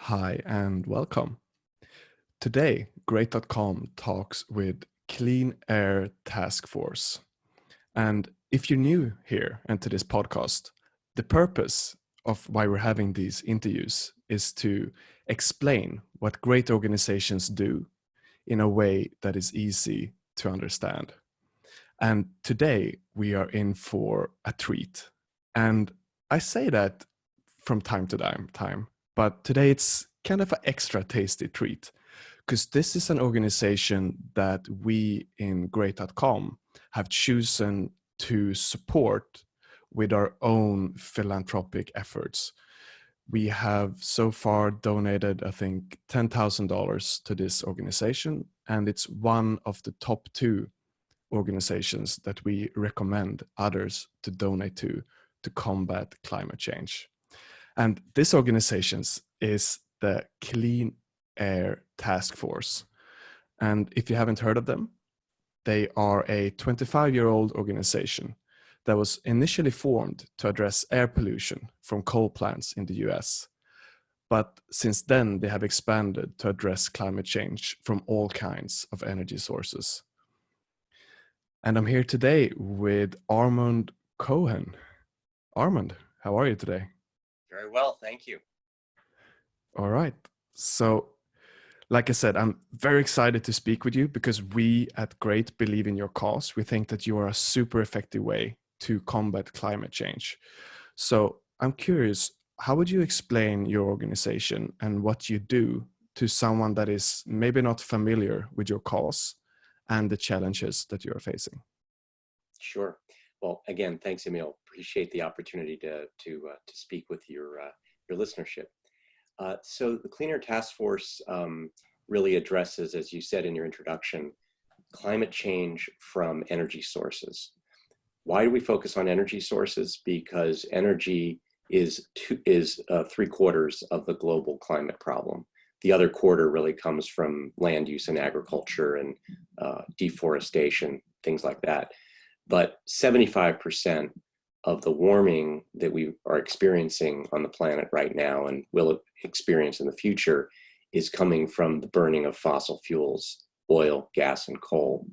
Hi and welcome. Today, Great.com talks with Clean Air Task Force. And if you're new here and to this podcast, the purpose of why we're having these interviews is to explain what great organizations do in a way that is easy to understand. And today we are in for a treat. And I say that from time to time, but today it's kind of an extra tasty treat because this is an organization that we in Great.com have chosen to support with our own philanthropic efforts. We have so far donated, I think, $10,000 to this organization, and it's one of the top two organizations that we recommend others to donate to combat climate change. And this organization is the Clean Air Task Force. And if you haven't heard of them, they are a 25-year-old organization that was initially formed to address air pollution from coal plants in the US. But since then, they have expanded to address climate change from all kinds of energy sources. And I'm here today with Armand Cohen. Armand, how are you today? Very well, thank you. All right. So, like I said, I'm very excited to speak with you because we at Great believe in your cause. We think that you are a super effective way to combat climate change. So, I'm curious, how would you explain your organization and what you do to someone that is maybe not familiar with your cause and the challenges that you are facing? Sure. Well, again, thanks, Emil. Appreciate the opportunity to speak with your listenership. So the Clean Air Task Force really addresses, as you said in your introduction, climate change from energy sources. Why do we focus on energy sources? Because energy is 3/4 of the global climate problem. The other quarter really comes from land use and agriculture and deforestation, things like that. But 75% of the warming that we are experiencing on the planet right now and will experience in the future is coming from the burning of fossil fuels, oil, gas, and coal,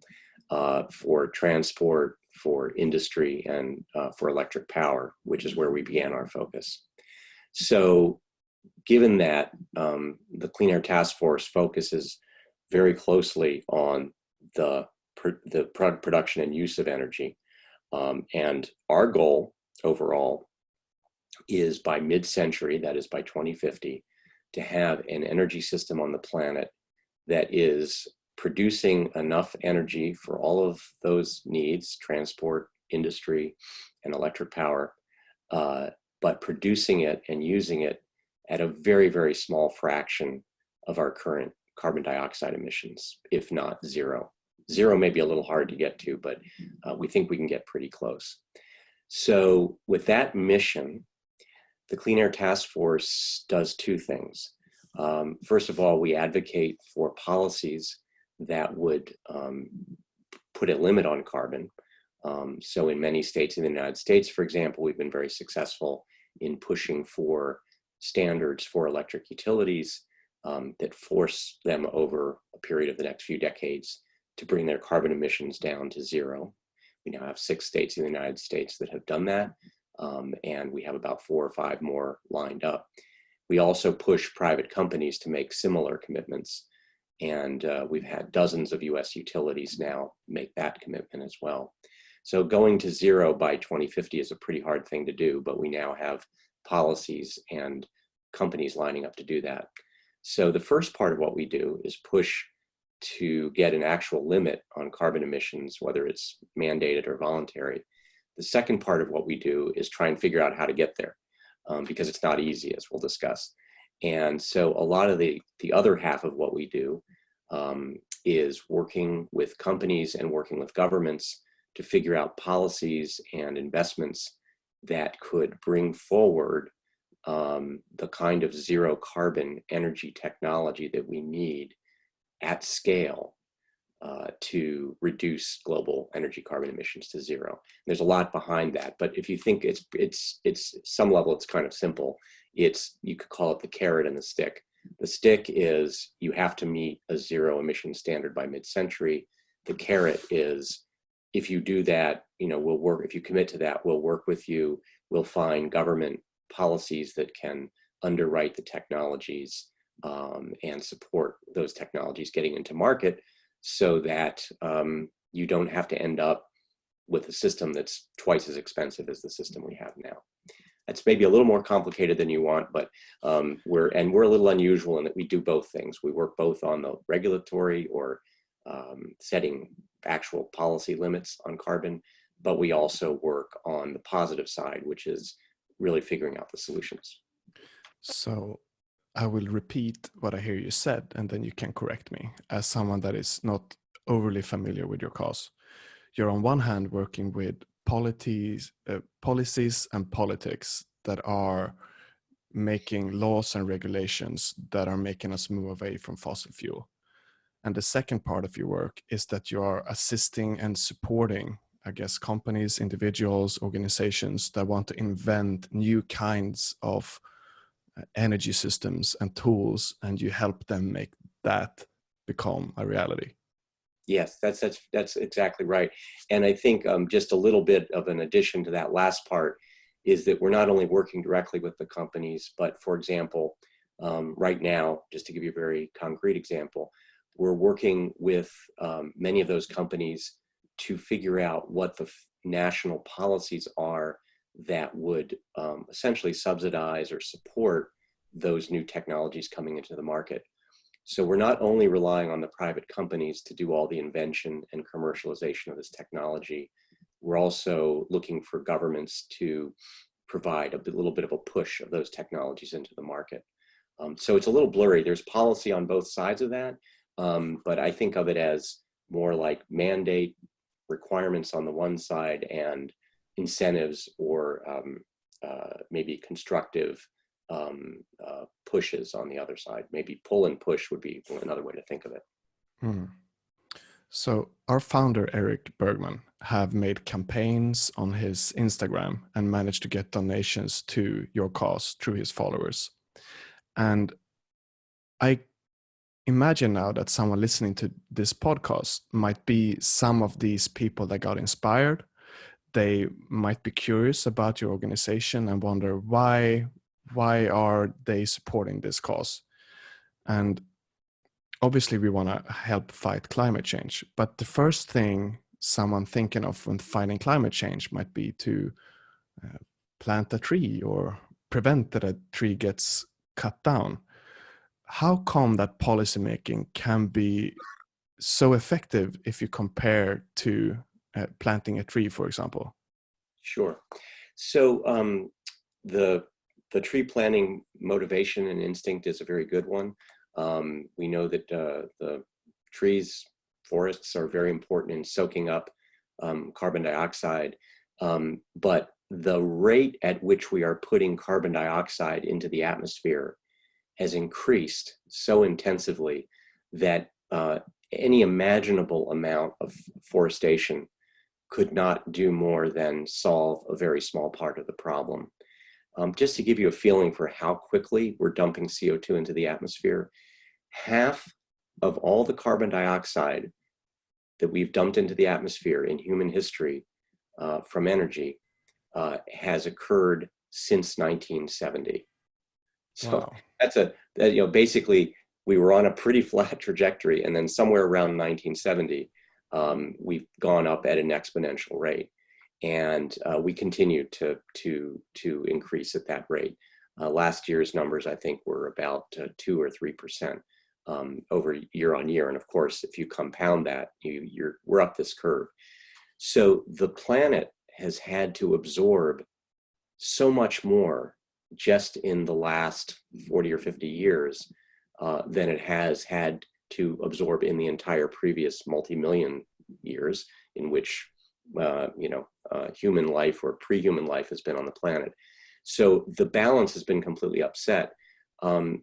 for transport, for industry, and for electric power, which is where we began our focus. So given that, the Clean Air Task Force focuses very closely on the production and use of energy. And our goal overall is by mid-century, that is by 2050, to have an energy system on the planet that is producing enough energy for all of those needs, transport, industry, and electric power, but producing it and using it at a very, very small fraction of our current carbon dioxide emissions, if not zero. Zero may be a little hard to get to, but we think we can get pretty close. So with that mission, the Clean Air Task Force does two things. First of all, we advocate for policies that would put a limit on carbon. So in many states in the United States, for example, we've been very successful in pushing for standards for electric utilities that force them over a period of the next few decades to bring their carbon emissions down to zero. We now have 6 states in the United States that have done that, and we have about 4 or 5 more lined up. We also push private companies to make similar commitments, and we've had dozens of US utilities now make that commitment as well. So going to zero by 2050 is a pretty hard thing to do, but we now have policies and companies lining up to do that. So the first part of what we do is push to get an actual limit on carbon emissions, whether it's mandated or voluntary. The second part of what we do is try and figure out how to get there, because it's not easy, as we'll discuss. And so a lot of the other half of what we do is working with companies and working with governments to figure out policies and investments that could bring forward the kind of zero carbon energy technology that we need at scale to reduce global energy carbon emissions to zero. There's a lot behind that, but if you think it's some level, it's kind of simple. You could call it the carrot and the stick. The stick is you have to meet a zero emission standard by mid-century. The carrot is if you do that, we'll work, if you commit to that, we'll work with you. We'll find government policies that can underwrite the technologies and support those technologies getting into market so that you don't have to end up with a system that's twice as expensive as the system we have now. That's maybe a little more complicated than you want, but we're a little unusual in that we do both things. We work both on the regulatory or setting actual policy limits on carbon, but we also work on the positive side, which is really figuring out the solutions. So I will repeat what I hear you said, and then you can correct me as someone that is not overly familiar with your cause. You're on one hand working with policies and politics that are making laws and regulations that are making us move away from fossil fuel. And the second part of your work is that you are assisting and supporting, I guess, companies, individuals, organizations that want to invent new kinds of energy systems and tools, and you help them make that become a reality. Yes, that's exactly right. And I think just a little bit of an addition to that last part is that we're not only working directly with the companies, but for example, right now, just to give you a very concrete example, we're working with many of those companies to figure out what the national policies are that would essentially subsidize or support those new technologies coming into the market. So we're not only relying on the private companies to do all the invention and commercialization of this technology, we're also looking for governments to provide a little bit of a push of those technologies into the market. So it's a little blurry. There's policy on both sides of that, but I think of it as more like mandate requirements on the one side and incentives or maybe constructive pushes on the other side. Maybe pull and push would be another way to think of it. Hmm. So our founder, Eric Bergman, have made campaigns on his Instagram and managed to get donations to your cause through his followers. And I imagine now that someone listening to this podcast might be some of these people that got inspired. They might be curious about your organization and wonder why are they supporting this cause? And obviously we want to help fight climate change, but the first thing someone thinking of when fighting climate change might be to plant a tree or prevent that a tree gets cut down. How come that policymaking can be so effective if you compare to planting a tree, for example? Sure. So the tree planting motivation and instinct is a very good one. We know that the trees, forests are very important in soaking up carbon dioxide, but the rate at which we are putting carbon dioxide into the atmosphere has increased so intensively that any imaginable amount of forestation could not do more than solve a very small part of the problem. Just to give you a feeling for how quickly we're dumping CO2 into the atmosphere, half of all the carbon dioxide that we've dumped into the atmosphere in human history from energy has occurred since 1970. So Wow. that's basically we were on a pretty flat trajectory, and then somewhere around 1970, we've gone up at an exponential rate, and we continue to increase at that rate. Last year's numbers, I think, were about 2 or 3% over year on year, and of course, if you compound that, we're up this curve. So the planet has had to absorb so much more just in the last 40 or 50 years than it has had to absorb in the entire previous multi-million years in which human life or pre-human life has been on the planet. So the balance has been completely upset. And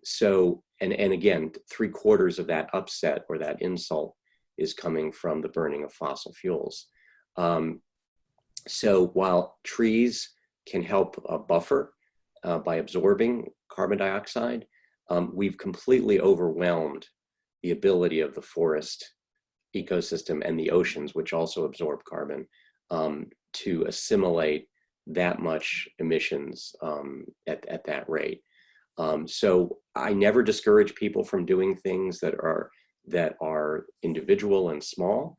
again, 3/4 of that upset or that insult is coming from the burning of fossil fuels. So while trees can help buffer by absorbing carbon dioxide, we've completely overwhelmed the ability of the forest ecosystem and the oceans, which also absorb carbon, to assimilate that much emissions at that rate. So I never discourage people from doing things that are individual and small.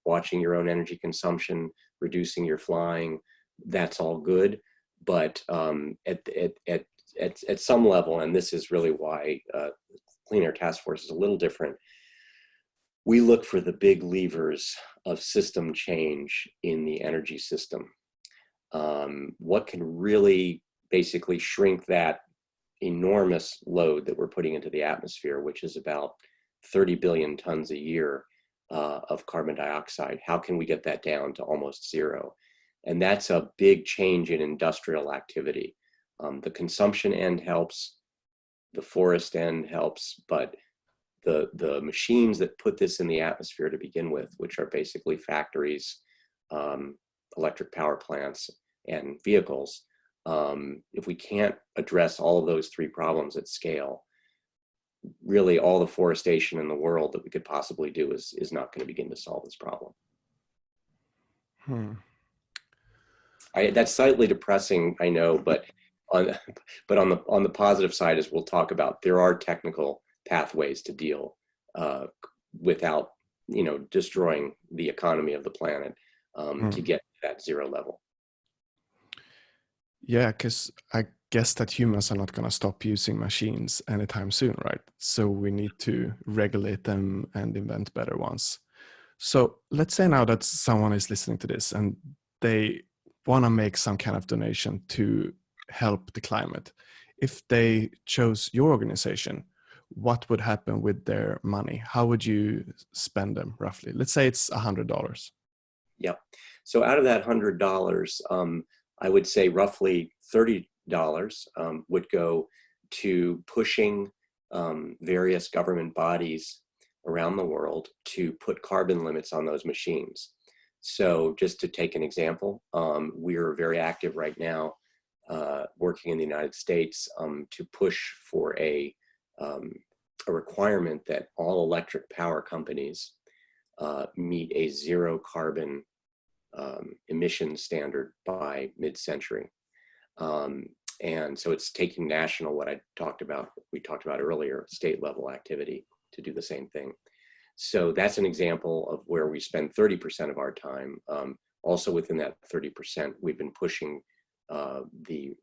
Watching your own energy consumption, reducing your flying, that's all good. But at some level, and this is really why Clean Air Task Force is a little different, we look for the big levers of system change in the energy system. What can really basically shrink that enormous load that we're putting into the atmosphere, which is about 30 billion tons a year of carbon dioxide? How can we get that down to almost zero? And that's a big change in industrial activity. The consumption end helps, the forest end helps, but the machines that put this in the atmosphere to begin with, which are basically factories, electric power plants, and vehicles, if we can't address all of those three problems at scale, really all the forestation in the world that we could possibly do is not going to begin to solve this problem. That's slightly depressing, I know, but on the positive side, as we'll talk about, there are technical pathways to deal without destroying the economy of the planet to get to that zero level. Yeah, because I guess that humans are not going to stop using machines anytime soon, right? So we need to regulate them and invent better ones. So let's say now that someone is listening to this and they want to make some kind of donation to help the climate. If they chose your organization, what would happen with their money? How would you spend them roughly? Let's say it's $100. Yeah. So out of that $100, I would say roughly $30 would go to pushing various government bodies around the world to put carbon limits on those machines. So just to take an example, we're very active right now working in the United States to push for a requirement that all electric power companies meet a zero carbon emission standard by mid-century. And so it's taking national, what we talked about earlier, state level activity to do the same thing. So that's an example of where we spend 30% of our time. Also within that 30%, we've been pushing the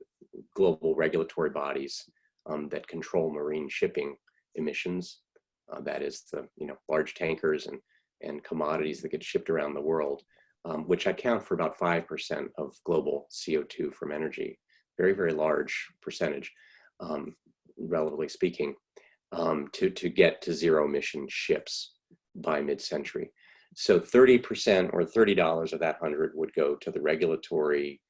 global regulatory bodies that control marine shipping emissions. That is the large tankers and commodities that get shipped around the world, which account for about 5% of global CO2 from energy. Very, very large percentage, relatively speaking, to get to zero emission ships by mid-century. So 30% or $30 of that 100 would go to the regulatory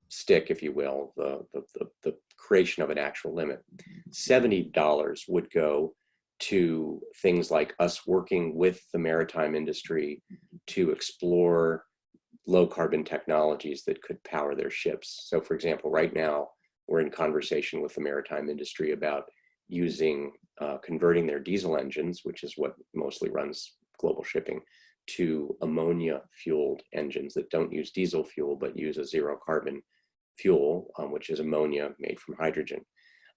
stick, if you will, the creation of an actual limit. $70 would go to things like us working with the maritime industry to explore low carbon technologies that could power their ships. So for example, right now, we're in conversation with the maritime industry about using, converting their diesel engines, which is what mostly runs global shipping, to ammonia fueled engines that don't use diesel fuel, but use a zero carbon fuel, which is ammonia made from hydrogen.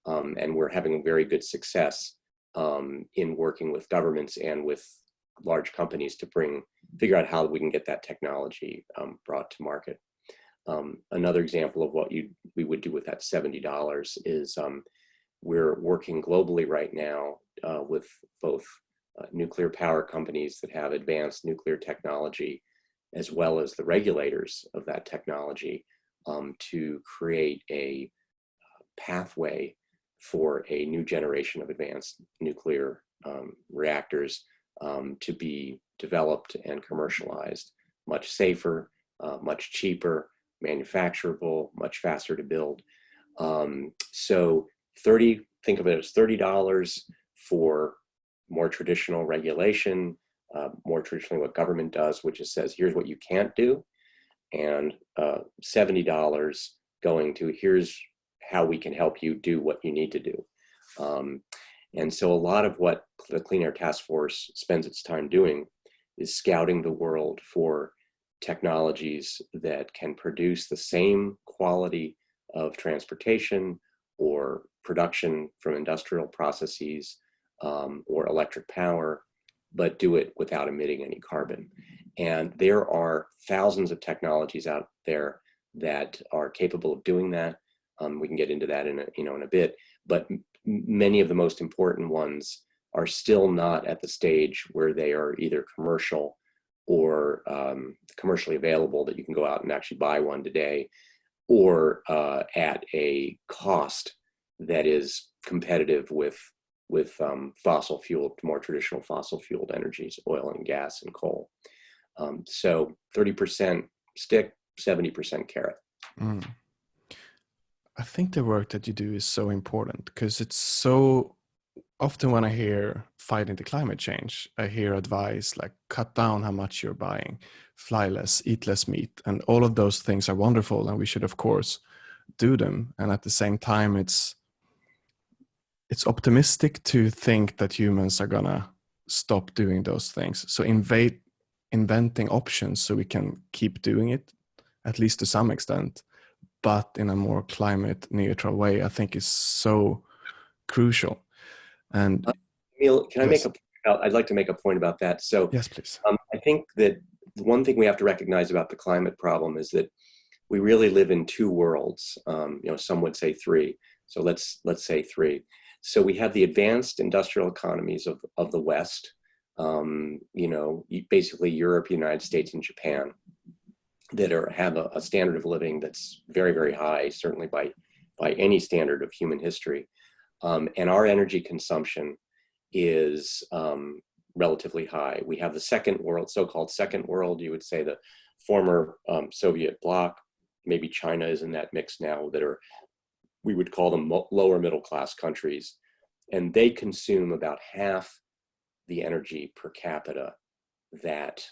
And we're having very good success in working with governments and with large companies to figure out how we can get that technology brought to market. Another example of what we would do with that $70 is we're working globally right now with both nuclear power companies that have advanced nuclear technology, as well as the regulators of that technology, to create a pathway for a new generation of advanced nuclear reactors to be developed and commercialized much safer, much cheaper, manufacturable, much faster to build. So think of it as $30 for more traditional regulation, more traditionally what government does, which is says, here's what you can't do, and $70 going to here's how we can help you do what you need to do. And so a lot of what the Clean Air Task Force spends its time doing is scouting the world for technologies that can produce the same quality of transportation or production from industrial processes or electric power, but do it without emitting any carbon. And there are thousands of technologies out there that are capable of doing that. We can get into that in a bit, but many of the most important ones are still not at the stage where they are either commercial or commercially available, that you can go out and actually buy one today, or at a cost that is competitive with fossil fueled, more traditional fossil fueled energies, oil and gas and coal. So 30% stick, 70% carrot. Mm. I think the work that you do is so important because it's so often when I hear fighting the climate change, I hear advice like cut down how much you're buying, fly less, eat less meat. And all of those things are wonderful and we should, of course, do them. And at the same time, it's optimistic to think that humans are gonna stop doing those things. So inventing options so we can keep doing it, at least to some extent, but in a more climate neutral way, I think is so crucial. And Emil, can I make yes, a point I'd like to make a point about that. So yes, please. I think that one thing we have to recognize about the climate problem is that we really live in two worlds. Some would say three. So let's say three. So we have the advanced industrial economies of the West, basically Europe, United States, and Japan, that have a standard of living that's very, very high, certainly by any standard of human history. And our energy consumption is relatively high. We have the second world, so-called second world, you would say the former Soviet bloc, maybe China is in that mix now, that are, we would call them lower middle class countries. And they consume about half the energy per capita that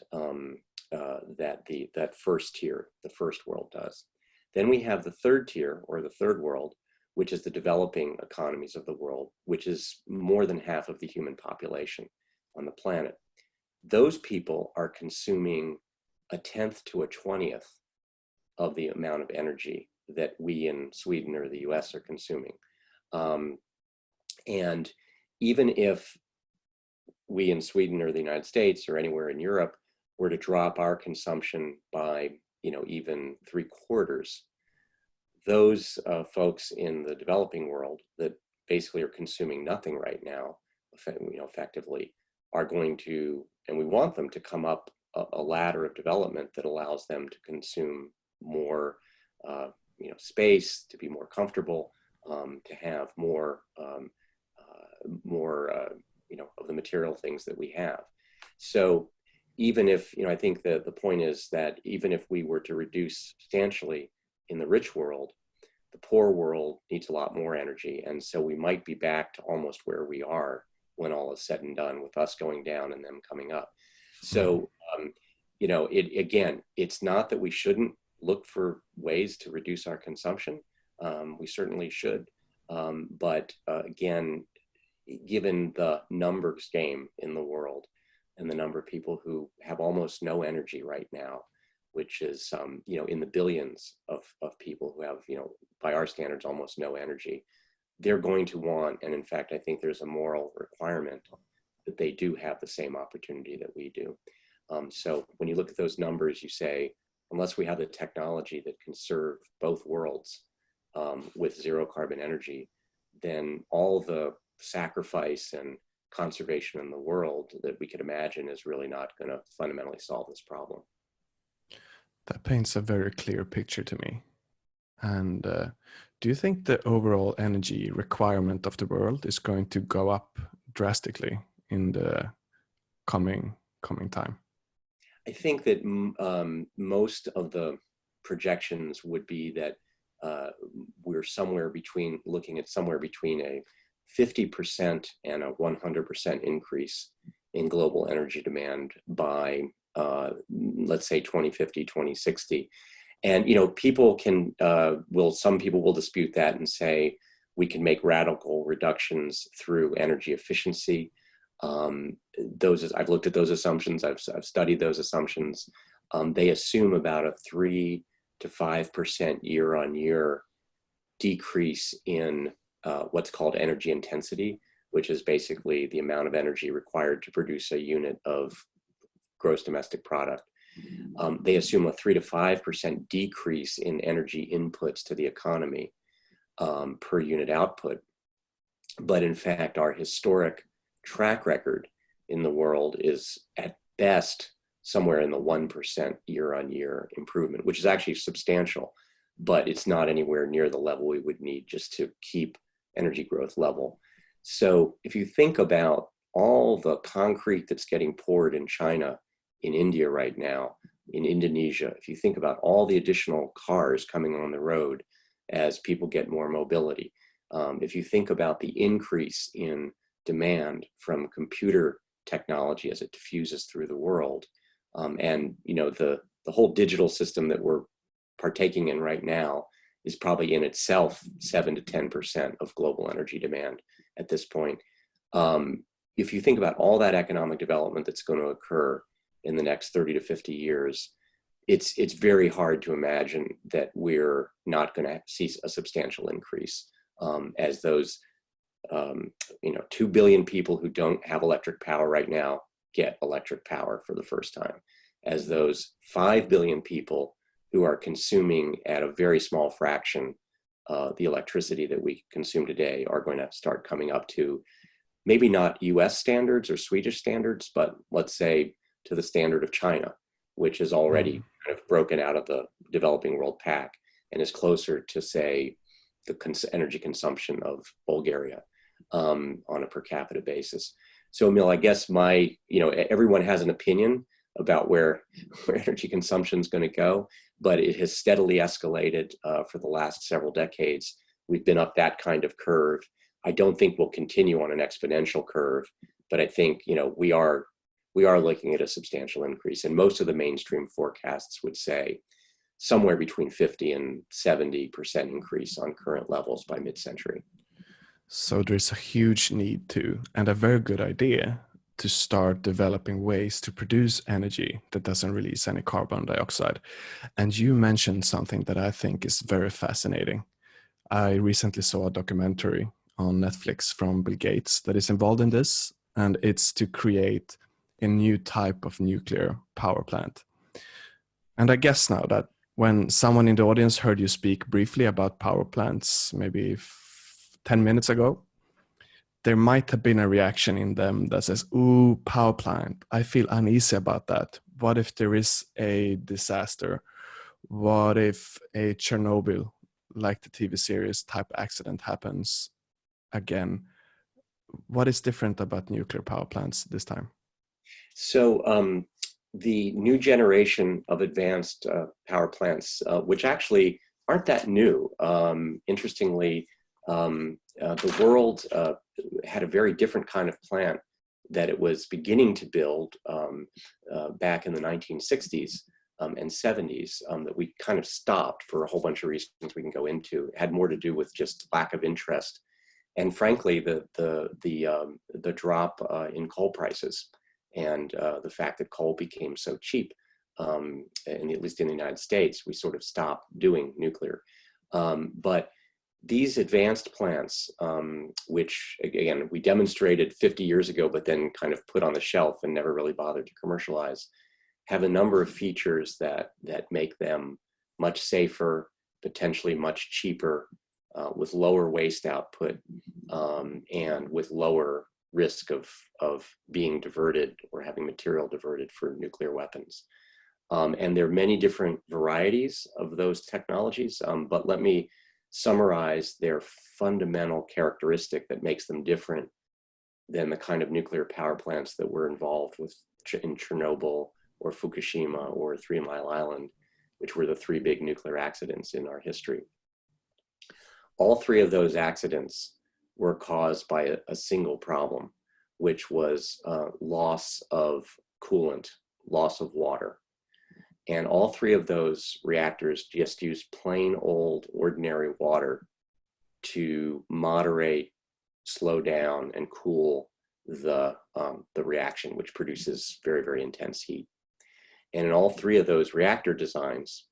that first tier, the first world does. Then we have the third tier, or the third world, which is the developing economies of the world, which is more than half of the human population on the planet. Those people are consuming 1/10 to 1/20 of the amount of energy that we in Sweden or the US are consuming. And even if we in Sweden or the United States or anywhere in Europe were to drop our consumption by, even 3/4, those folks in the developing world that basically are consuming nothing right now, effectively, are going to, and we want them to come up a ladder of development that allows them to consume more, space, to be more comfortable, to have more, of the material things that we have. So even if, I think the point is that even if we were to reduce substantially in the rich world, the poor world needs a lot more energy. And so we might be back to almost where we are when all is said and done, with us going down and them coming up. So, again, it's not that we shouldn't look for ways to reduce our consumption. We certainly should. But again, given the numbers game in the world and the number of people who have almost no energy right now, which is, in the billions of people who have, by our standards, almost no energy, they're going to want, and in fact, I think there's a moral requirement that they do have the same opportunity that we do. So when you look at those numbers, you say, unless we have the technology that can serve both worlds with zero carbon energy, then all the sacrifice and conservation in the world that we could imagine is really not going to fundamentally solve this problem. That paints a very clear picture to me. And do you think the overall energy requirement of the world is going to go up drastically in the coming time? I think that most of the projections would be that we're looking at somewhere between a 50% and a 100% increase in global energy demand by, let's say, 2050, 2060. And, people some people will dispute that and say, we can make radical reductions through energy efficiency. I've looked at those assumptions. I've studied those assumptions. They assume about a 3 to 5% year-on-year decrease in what's called energy intensity, which is basically the amount of energy required to produce a unit of gross domestic product. They assume a 3 to 5% decrease in energy inputs to the economy per unit output. But in fact, our historic track record in the world is at best somewhere in the 1% year-on-year improvement, which is actually substantial, but it's not anywhere near the level we would need just to keep energy growth level. So if you think about all the concrete that's getting poured in China, in India right now, in Indonesia, if you think about all the additional cars coming on the road as people get more mobility, if you think about the increase in demand from computer technology as it diffuses through the world, and the whole digital system that we're partaking in right now is probably in itself 7 to 10% of global energy demand at this point. If you think about all that economic development that's going to occur in the next 30 to 50 years, it's very hard to imagine that we're not going to see a substantial increase as those 2 billion people who don't have electric power right now get electric power for the first time, as those 5 billion people who are consuming at a very small fraction the electricity that we consume today are going to start coming up to maybe not US standards or Swedish standards, but let's say to the standard of China, which is already kind of broken out of the developing world pack and is closer to, say, the energy consumption of Bulgaria on a per capita basis. So, Emil, I guess everyone has an opinion about where energy consumption is going to go, but it has steadily escalated for the last several decades. We've been up that kind of curve. I don't think we'll continue on an exponential curve, but I think we are looking at a substantial increase, and most of the mainstream forecasts would say somewhere between 50 and 70% increase on current levels by mid-century. So there's a huge need to, and a very good idea, to start developing ways to produce energy that doesn't release any carbon dioxide. And you mentioned something that I think is very fascinating. I recently saw a documentary on Netflix from Bill Gates that is involved in this, and it's to create a new type of nuclear power plant. And I guess now that when someone in the audience heard you speak briefly about power plants, maybe 10 minutes ago, there might have been a reaction in them that says, ooh, power plant, I feel uneasy about that. What if there is a disaster? What if a Chernobyl, like the TV series, type accident happens again? What is different about nuclear power plants this time? So the new generation of advanced power plants, which actually aren't that new, interestingly, the world had a very different kind of plant that it was beginning to build back in the 1960s and 70s that we kind of stopped for a whole bunch of reasons we can go into. It had more to do with just lack of interest, and frankly, the drop in coal prices and the fact that coal became so cheap, at least in the United States, we sort of stopped doing nuclear. But these advanced plants, which again, we demonstrated 50 years ago, but then kind of put on the shelf and never really bothered to commercialize, have a number of features that make them much safer, potentially much cheaper, with lower waste output, and with lower risk of being diverted or having material diverted for nuclear weapons. And there are many different varieties of those technologies, but let me summarize their fundamental characteristic that makes them different than the kind of nuclear power plants that were involved with in Chernobyl or Fukushima or 3 Mile Island, which were the 3 big nuclear accidents in our history. All 3 of those accidents were caused by a single problem, which was loss of coolant, loss of water. And all 3 of those reactors just used plain old ordinary water to moderate, slow down, and cool the reaction, which produces very, very intense heat. And in all three of those reactor designs,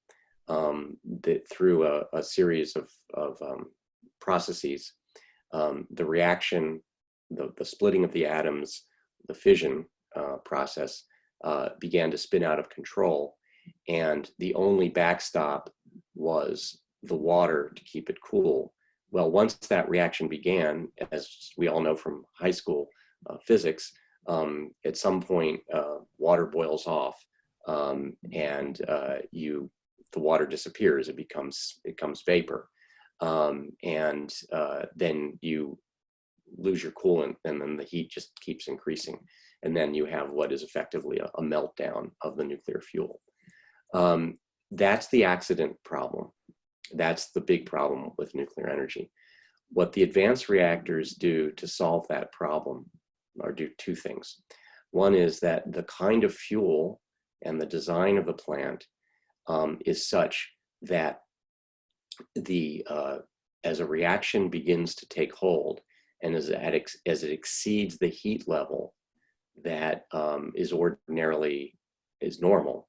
that through a series of processes, the reaction, the splitting of the atoms, the fission process began to spin out of control. And the only backstop was the water to keep it cool. Well, once that reaction began, as we all know from high school physics, at some point water boils off, and the water disappears. It becomes vapor, and then you lose your coolant, and then the heat just keeps increasing, and then you have what is effectively a meltdown of the nuclear fuel. That's the accident problem. That's the big problem with nuclear energy. What the advanced reactors do to solve that problem are do two things. One is that the kind of fuel and the design of the plant is such that as a reaction begins to take hold, and as it exceeds the heat level that is normal,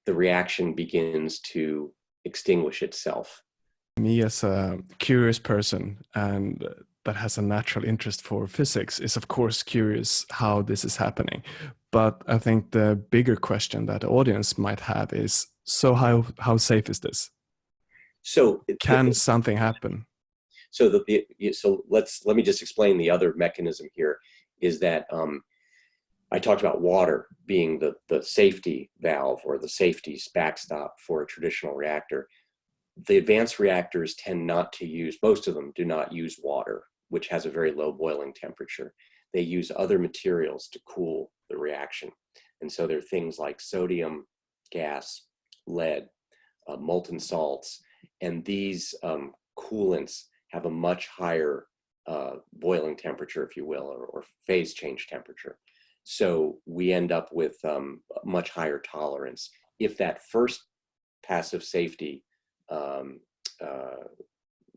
the reaction begins to extinguish itself. Me, as a curious person and that has a natural interest for physics, is of course curious how this is happening. But I think the bigger question that the audience might have is, so how safe is this? So can something happen? So let me just explain the other mechanism here. Is that I talked about water being the safety valve or the safety backstop for a traditional reactor. The advanced reactors tend not to use, most of them do not use water, which has a very low boiling temperature. They use other materials to cool the reaction. And so there are things like sodium, gas, lead, molten salts, and these coolants have a much higher boiling temperature, if you will, or phase change temperature. So we end up with much higher tolerance. If that first passive safety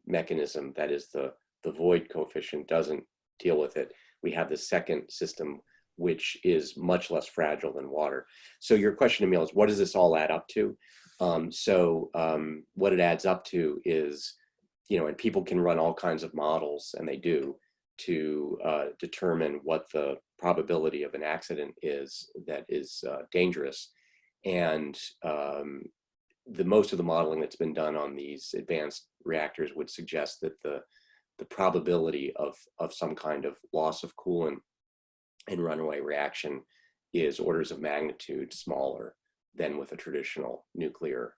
mechanism, that is the void coefficient, doesn't deal with it, we have the second system, which is much less fragile than water. So your question, Emil, is what does this all add up to? What it adds up to is, and people can run all kinds of models, and they do, to determine what the probability of an accident is that is dangerous. And most of the modeling that's been done on these advanced reactors would suggest that the probability of some kind of loss of coolant and runaway reaction is orders of magnitude smaller than with a traditional nuclear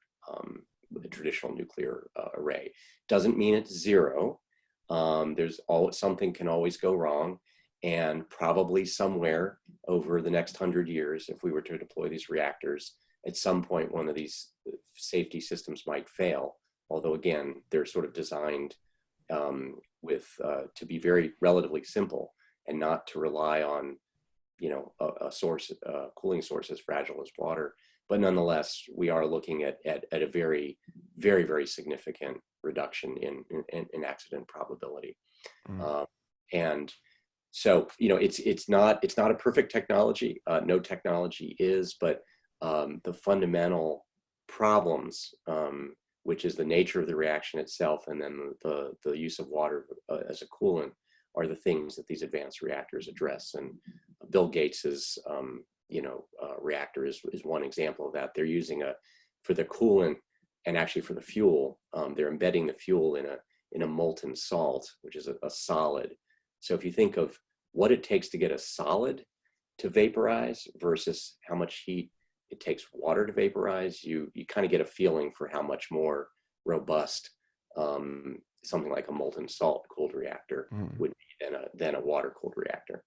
array. Doesn't mean it's zero. Something can always go wrong, and probably somewhere over the next 100 years, if we were to deploy these reactors, at some point one of these safety systems might fail. Although again, they're sort of designed to be very relatively simple and not to rely on a cooling source as fragile as water. But nonetheless, we are looking at a very, very, very significant reduction in accident probability. And so, it's not a perfect technology. No technology is, but the fundamental problems, which is the nature of the reaction itself, and then the use of water as a coolant, are the things that these advanced reactors address. And Bill Gates's reactor is one example of that. They're using for the coolant and actually for the fuel, they're embedding the fuel in a molten salt, which is a solid. So if you think of what it takes to get a solid to vaporize versus how much heat it takes water to vaporize, you kind of get a feeling for how much more robust something like a molten salt cooled reactor would be than a water cooled reactor.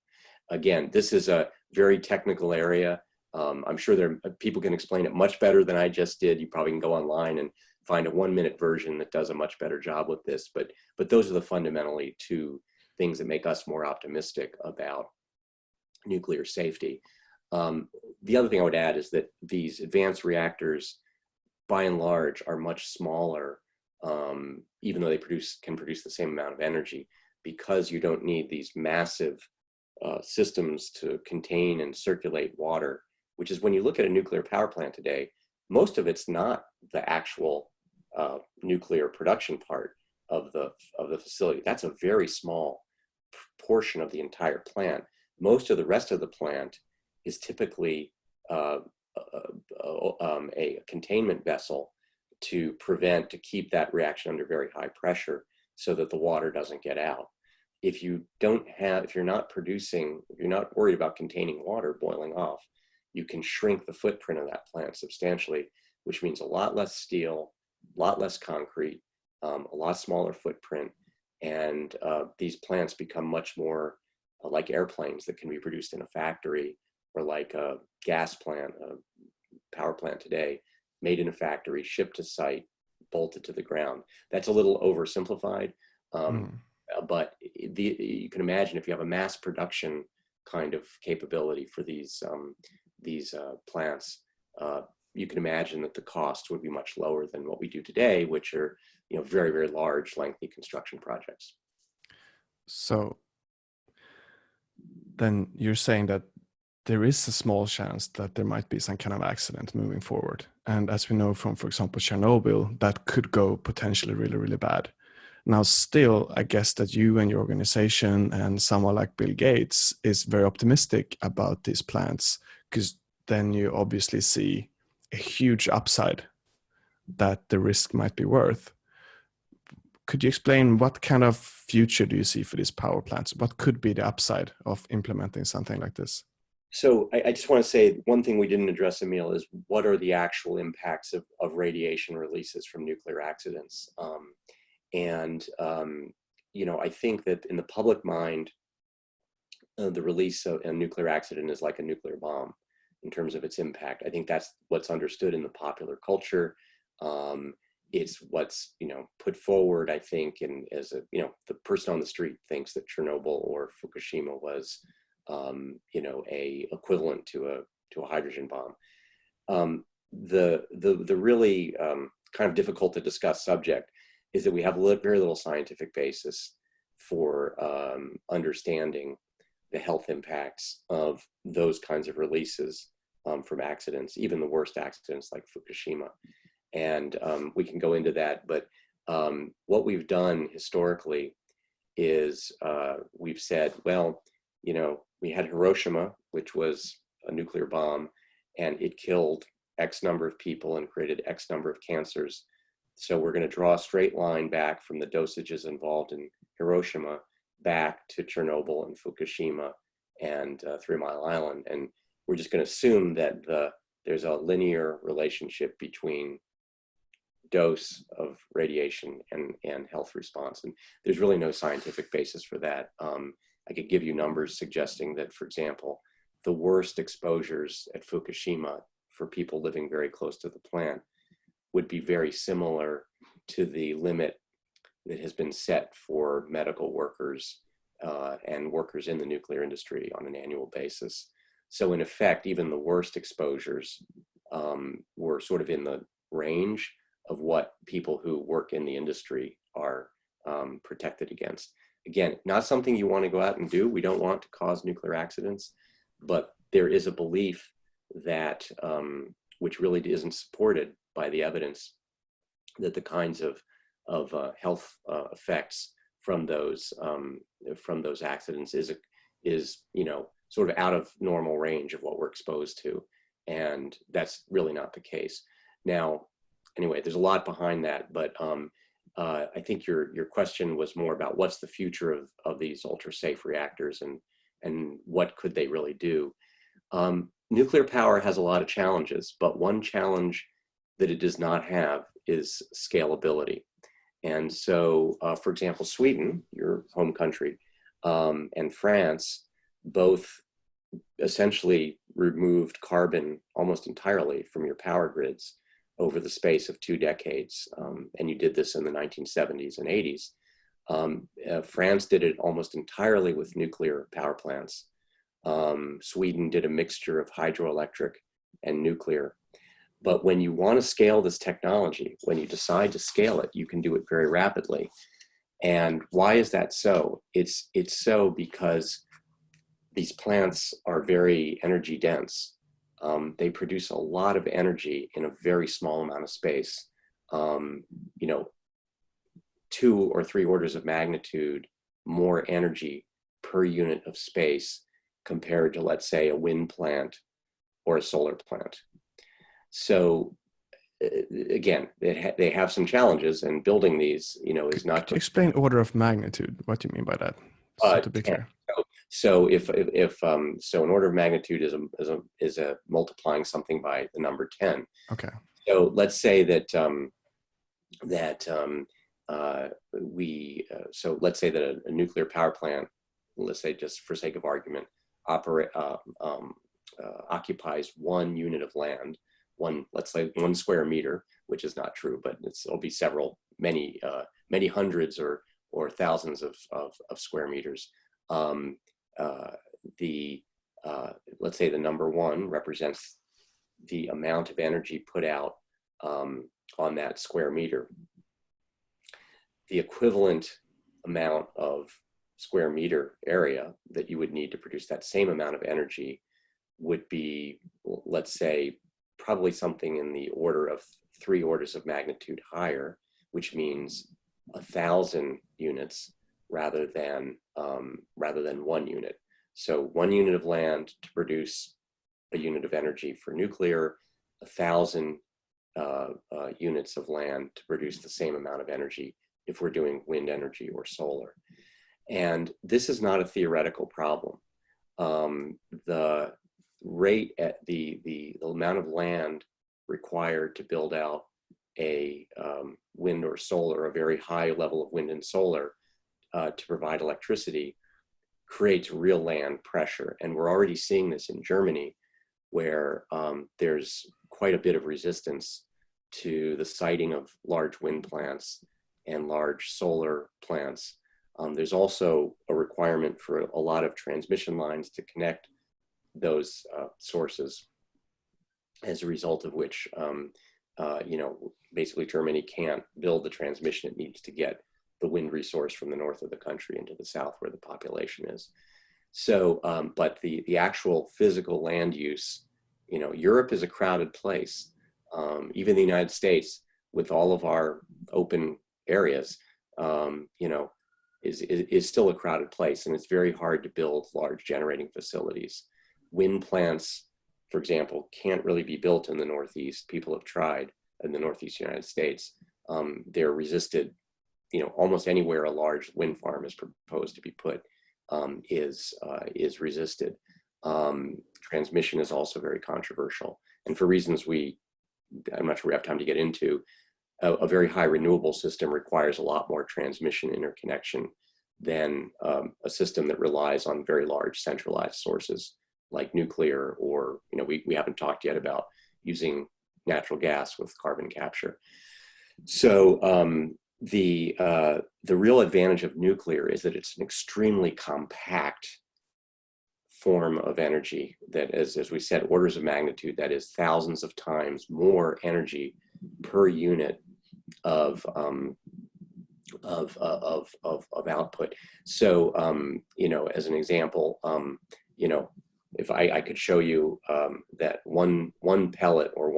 Again, this is a very technical area. I'm sure people can explain it much better than I just did. You probably can go online and find a 1-minute version that does a much better job with this. But those are the fundamentally two things that make us more optimistic about nuclear safety. The other thing I would add is that these advanced reactors, by and large, are much smaller even though they can produce the same amount of energy, because you don't need these massive systems to contain and circulate water, which is when you look at a nuclear power plant today, most of it's not the actual nuclear production part of the facility. That's a very small portion of the entire plant. Most of the rest of the plant is typically a containment vessel to keep that reaction under very high pressure so that the water doesn't get out. If you're not worried about containing water boiling off, you can shrink the footprint of that plant substantially, which means a lot less steel, a lot less concrete, a lot smaller footprint, and these plants become much more like airplanes that can be produced in a factory, or like a gas plant, a power plant today, made in a factory, shipped to site, bolted to the ground. That's a little oversimplified, but you can imagine if you have a mass production kind of capability for these plants, you can imagine that the cost would be much lower than what we do today, which are very, very large, lengthy construction projects. So then you're saying that there is a small chance that there might be some kind of accident moving forward. And as we know from, for example, Chernobyl, that could go potentially really, really bad. Now, still, I guess that you and your organization and someone like Bill Gates is very optimistic about these plants, because then you obviously see a huge upside that the risk might be worth. Could you explain what kind of future do you see for these power plants? What could be the upside of implementing something like this? So I just want to say one thing we didn't address, Emil, is what are the actual impacts of radiation releases from nuclear accidents? I think that in the public mind, the release of a nuclear accident is like a nuclear bomb in terms of its impact. I think that's what's understood in the popular culture. It's what's put forward, I think, and as the person on the street thinks that Chernobyl or Fukushima was a equivalent to a hydrogen bomb. The really kind of difficult to discuss subject is that we have very little scientific basis for understanding the health impacts of those kinds of releases from accidents, even the worst accidents like Fukushima. And we can go into that, but what we've done historically is we've said, well, we had Hiroshima, which was a nuclear bomb, and it killed X number of people and created X number of cancers. So we're going to draw a straight line back from the dosages involved in Hiroshima back to Chernobyl and Fukushima and 3 Mile Island. And we're just going to assume that there's a linear relationship between dose of radiation and health response. And there's really no scientific basis for that. I could give you numbers suggesting that, for example, the worst exposures at Fukushima for people living very close to the plant would be very similar to the limit that has been set for medical workers and workers in the nuclear industry on an annual basis. So in effect, even the worst exposures were sort of in the range of what people who work in the industry are protected against. Again, not something you want to go out and do. We don't want to cause nuclear accidents, but there is a belief that, which really isn't supported by the evidence, that the kinds of health effects from those accidents is sort of out of normal range of what we're exposed to, and that's really not the case. Now, anyway, there's a lot behind that, but I think your question was more about what's the future of these ultra safe reactors and what could they really do. Nuclear power has a lot of challenges, but one challenge that it does not have is scalability. And so, for example, Sweden, your home country, and France both essentially removed carbon almost entirely from your power grids over the space of 2 decades. And you did this in the 1970s and 80s. France did it almost entirely with nuclear power plants. Sweden did a mixture of hydroelectric and nuclear. But when you want to scale this technology, when you decide to scale it, you can do it very rapidly. And why is that so? It's so because these plants are very energy dense. They produce a lot of energy in a very small amount of space. You know, 2 or 3 orders of magnitude more energy per unit of space compared to, let's say, a wind plant or a solar plant. So again, they have some challenges, and building these, you know, is not Could you just explain order of magnitude? What do you mean by that? So to be 10. clear. So so an order of magnitude is a multiplying something by the number 10. Okay. So let's say that let's say that a nuclear power plant, let's say just for sake of argument, occupies 1 unit of land, let's say 1 square meter, which is not true, but it'll be many hundreds or thousands of square meters. Let's say the number 1 represents the amount of energy put out on that square meter. The equivalent amount of square meter area that you would need to produce that same amount of energy would be, let's say, probably something in the order of 3 orders of magnitude higher, which means 1,000 units rather than 1 unit. So 1 unit of land to produce a unit of energy for nuclear, 1,000 units of land to produce the same amount of energy if we're doing wind energy or solar. And this is not a theoretical problem. The rate at the amount of land required to build out a wind or solar, a very high level of wind and solar to provide electricity, creates real land pressure. And we're already seeing this in Germany, where there's quite a bit of resistance to the siting of large wind plants and large solar plants. There's also a requirement for a lot of transmission lines to connect those sources, as a result of which, you know, basically Germany can't build the transmission it needs to get the wind resource from the north of the country into the south where the population is. So, but the actual physical land use, you know, Europe is a crowded place. Even the United States, with all of our open areas, you know, is still a crowded place, and it's very hard to build large generating facilities. Wind plants, for example, can't really be built in the Northeast. People have tried in the Northeast United States. They're resisted, you know, almost anywhere a large wind farm is proposed to be put is resisted. Transmission is also very controversial, and for reasons I'm not sure we have time to get into. A very high renewable system requires a lot more transmission interconnection than a system that relies on very large centralized sources like nuclear, or, you know, we haven't talked yet about using natural gas with carbon capture. So the real advantage of nuclear is that it's an extremely compact form of energy that, as we said, orders of magnitude, that is thousands of times more energy per unit of output. So, you know, as an example, you know, if I could show you that one pellet or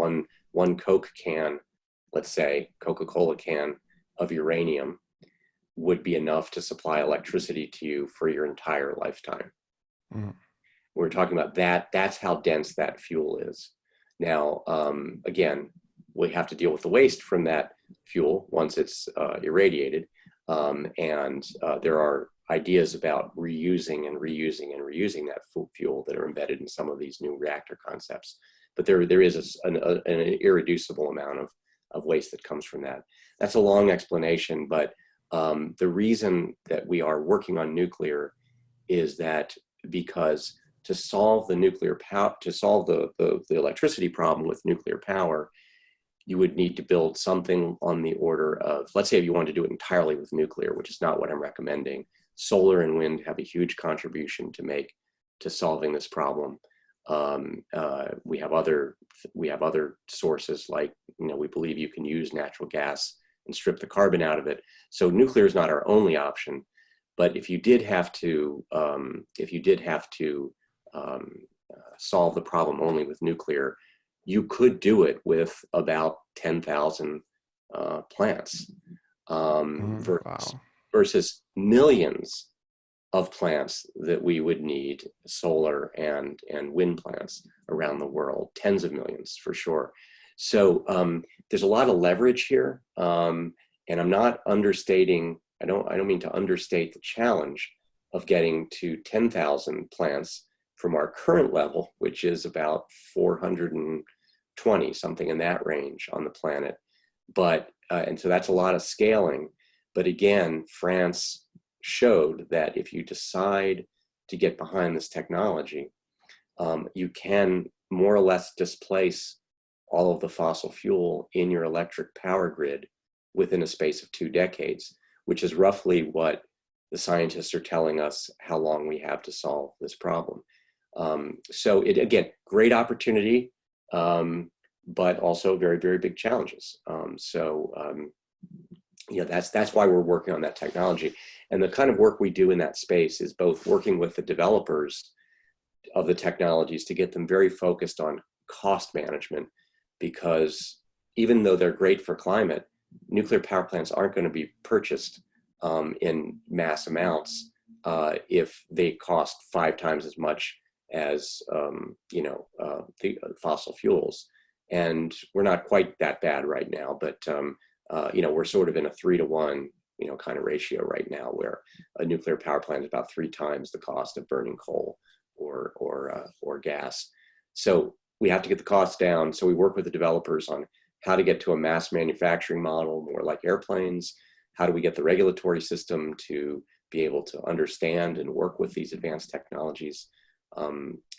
one Coke can, let's say Coca-Cola can of uranium, would be enough to supply electricity to you for your entire lifetime. Mm. We're talking about that. That's how dense that fuel is. Now, again, we have to deal with the waste from that fuel once it's irradiated. And there are ideas about reusing that fuel that are embedded in some of these new reactor concepts. But there is an irreducible amount of waste that comes from that. That's a long explanation, but the reason that we are working on nuclear is that because to solve the nuclear power, to solve the electricity problem with nuclear power, you would need to build something on the order of, let's say if you want to do it entirely with nuclear, which is not what I'm recommending. Solar and wind have a huge contribution to make to solving this problem. We have other sources, like, we believe you can use natural gas and strip the carbon out of it. So nuclear is not our only option. But if you did have to, solve the problem only with nuclear, you could do it with about 10,000 plants, Wow. versus millions of plants that we would need, solar and wind plants around the world, tens of millions for sure. So there's a lot of leverage here, and I'm not understating. I don't mean to understate the challenge of getting to 10,000 plants from our current level, which is about 420, something in that range on the planet. But and so that's a lot of scaling. But again, France showed that if you decide to get behind this technology, you can more or less displace all of the fossil fuel in your electric power grid within a space of 2 decades, which is roughly what the scientists are telling us how long we have to solve this problem. So it, again, great opportunity, but also very, very big challenges. That's why we're working on that technology. And the kind of work we do in that space is both working with the developers of the technologies to get them very focused on cost management, because even though they're great for climate, nuclear power plants aren't going to be purchased in mass amounts if they cost 5 times as much as the fossil fuels. And we're not quite that bad right now, but we're sort of in a 3-to-1 kind of ratio right now, where a nuclear power plant is about 3 times the cost of burning coal or gas. So we have to get the costs down. So we work with the developers on how to get to a mass manufacturing model, more like airplanes. How do we get the regulatory system to be able to understand and work with these advanced technologies?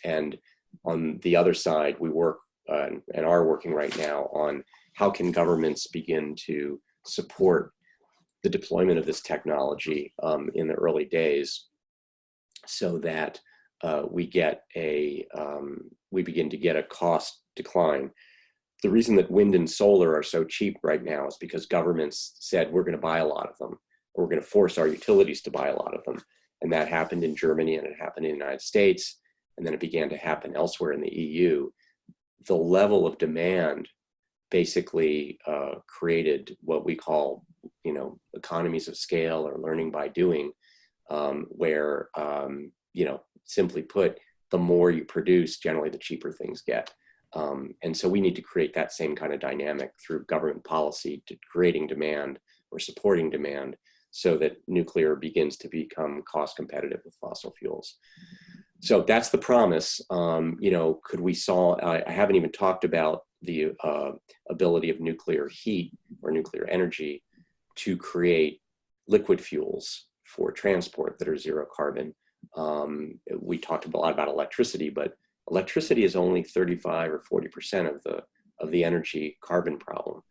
And on the other side, we work and are working right now on how can governments begin to support the deployment of this technology in the early days, so that we begin to get a cost decline. The reason that wind and solar are so cheap right now is because governments said, we're going to buy a lot of them, or we're going to force our utilities to buy a lot of them. And that happened in Germany, and it happened in the United States, and then it began to happen elsewhere in the EU. The level of demand basically created what we call, economies of scale, or learning by doing, where, simply put, the more you produce, generally the cheaper things get. And so we need to create that same kind of dynamic through government policy, to creating demand or supporting demand, so that nuclear begins to become cost competitive with fossil fuels. So that's the promise. Could we solve, I haven't even talked about the ability of nuclear heat or nuclear energy to create liquid fuels for transport that are zero carbon. We talked a lot about electricity, but electricity is only 35 or 40% of the energy carbon problem.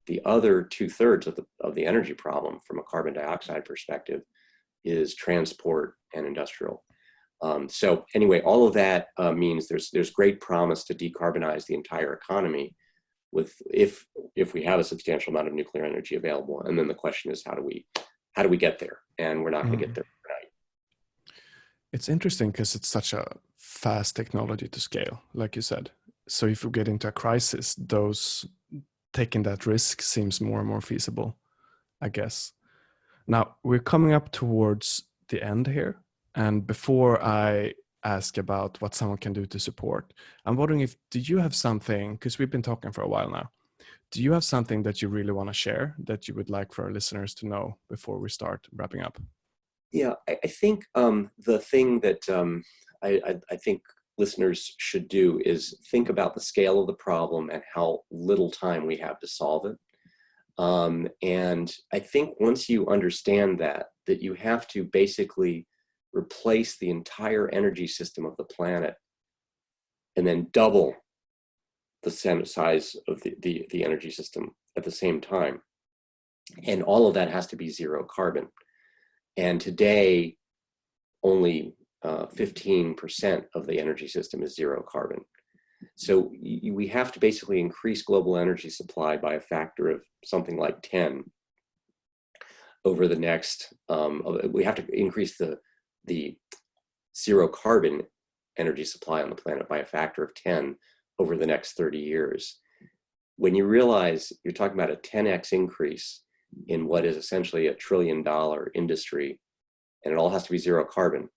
The other 2/3 of the energy problem, from a carbon dioxide perspective, is transport and industrial. So anyway, all of that means there's great promise to decarbonize the entire economy if we have a substantial amount of nuclear energy available. And then the question is, how do we get there? And we're not going to get there overnight. It's interesting because it's such a fast technology to scale, like you said. So if we get into a crisis, taking that risk seems more and more feasible, I guess. Now, we're coming up towards the end here. And before I ask about what someone can do to support, I'm wondering do you have something, because we've been talking for a while now, do you have something that you really want to share that you would like for our listeners to know before we start wrapping up? Yeah, I think the thing that I think listeners should do is think about the scale of the problem and how little time we have to solve it. And I think once you understand that you have to basically replace the entire energy system of the planet, and then double the size of the energy system at the same time. And all of that has to be zero carbon. And today, only 15% of the energy system is zero carbon. So we have to basically increase global energy supply by a factor of something like 10 over the next, we have to increase the zero carbon energy supply on the planet by a factor of 10 over the next 30 years. When you realize you're talking about a 10x increase in what is essentially a $1 trillion industry, and it all has to be zero carbon,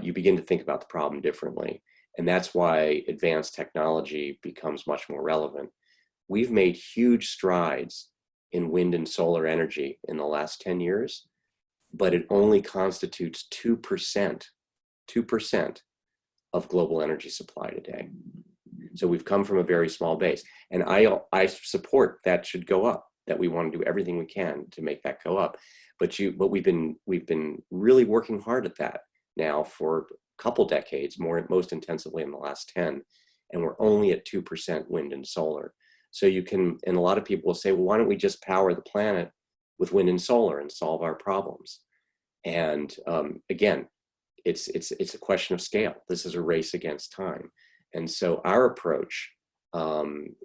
you begin to think about the problem differently. And that's why advanced technology becomes much more relevant. We've made huge strides in wind and solar energy in the last 10 years, but it only constitutes 2% of global energy supply today. So we've come from a very small base. And I support that should go up, that we want to do everything we can to make that go up. But we've been really working hard at that now for a couple decades, most intensively in the last 10, and we're only at 2% wind and solar. So you can, and a lot of people will say, well, why don't we just power the planet with wind and solar and solve our problems? And again, it's a question of scale. This is a race against time. And so our approach, and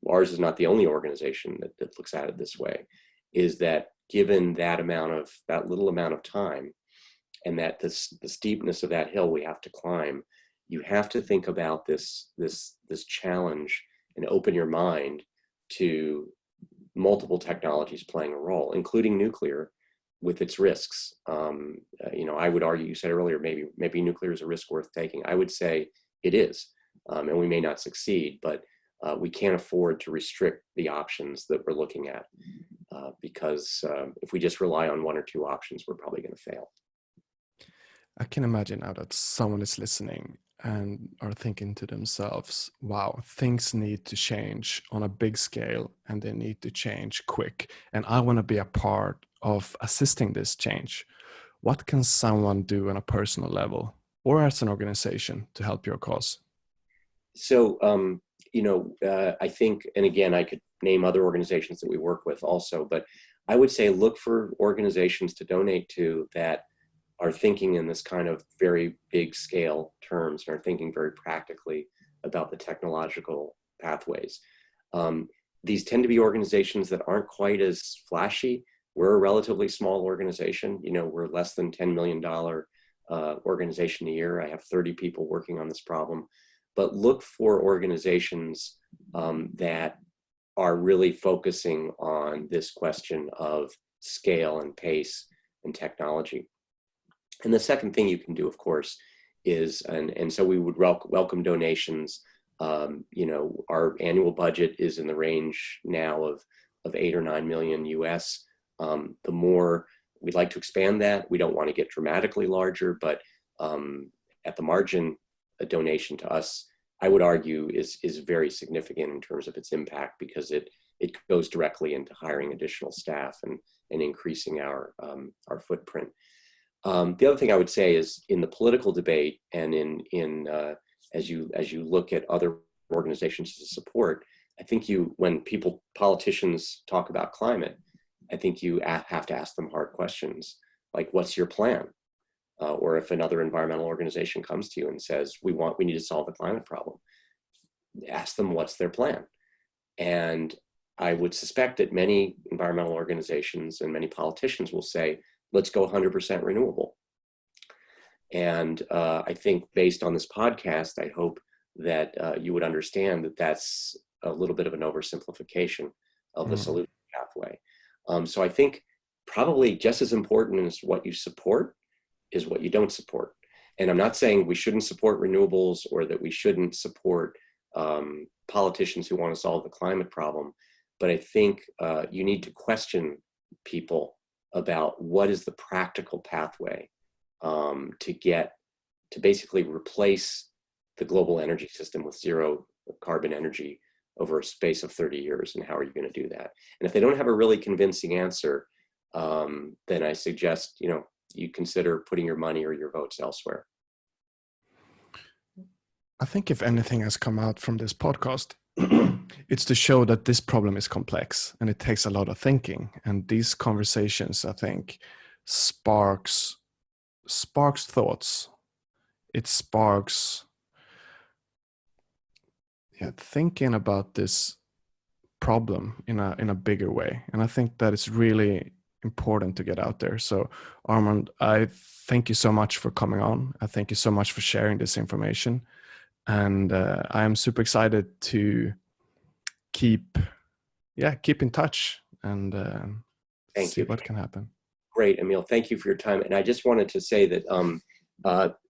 ours is not the only organization that looks at it this way, is that given that little amount of time, and that the steepness of that hill we have to climb, you have to think about this challenge and open your mind to multiple technologies playing a role, including nuclear, with its risks. I would argue, you said earlier, maybe nuclear is a risk worth taking. I would say it is, and we may not succeed, but we can't afford to restrict the options that we're looking at, because if we just rely on one or two options, we're probably going to fail. I can imagine now that someone is listening and are thinking to themselves, wow, things need to change on a big scale and they need to change quick. And I want to be a part of assisting this change. What can someone do on a personal level or as an organization to help your cause? So, I think, and again, I could name other organizations that we work with also, but I would say look for organizations to donate to that are thinking in this kind of very big scale terms and are thinking very practically about the technological pathways. These tend to be organizations that aren't quite as flashy. We're a relatively small organization. We're less than $10 million organization a year. I have 30 people working on this problem. But look for organizations that are really focusing on this question of scale and pace and technology. And the second thing you can do, of course, is, and so we would welcome donations. Our annual budget is in the range now of 8 or 9 million US. The more we'd like to expand that, we don't want to get dramatically larger, but at the margin, a donation to us, I would argue, is very significant in terms of its impact, because it goes directly into hiring additional staff and increasing our footprint. The other thing I would say is, in the political debate and as you look at other organizations to support, I think when politicians talk about climate, I think you have to ask them hard questions like, what's your plan? Or if another environmental organization comes to you and says, we need to solve the climate problem, ask them what's their plan. And I would suspect that many environmental organizations and many politicians will say, let's go 100% renewable. And I think based on this podcast, I hope that you would understand that that's a little bit of an oversimplification of the solution pathway. So I think probably just as important as what you support is what you don't support. And I'm not saying we shouldn't support renewables or that we shouldn't support politicians who want to solve the climate problem, but I think you need to question people about what is the practical pathway to basically replace the global energy system with zero carbon energy over a space of 30 years, and how are you going to do that? And if they don't have a really convincing answer, then I suggest you consider putting your money or your votes elsewhere. I think if anything has come out from this podcast, it's to show that this problem is complex and it takes a lot of thinking. And these conversations, I think, sparks sparks thoughts. It sparks thinking about this problem in a bigger way, and I think that it's really important to get out there. So Armand, I thank you so much for coming on. I thank you so much for sharing this information, and I am super excited to keep in touch and Thank see you. what can happen. Great, Emil. Thank you for your time. And I just wanted to say that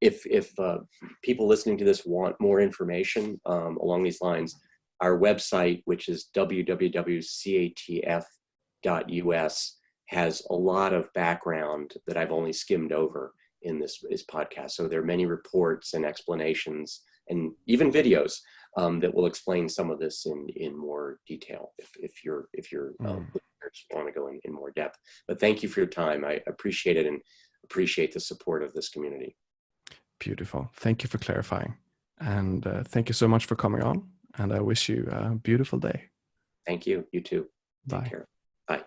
if people listening to this want more information along these lines, our website, which is www.catf.us, has a lot of background that I've only skimmed over in this podcast. So there are many reports and explanations and even videos that will explain some of this in more detail if your listeners want to go in more depth. But thank you for your time. I appreciate it and appreciate the support of this community. Beautiful. Thank you for clarifying. And thank you so much for coming on. And I wish you a beautiful day. Thank you. You too. Bye. Take care. Bye.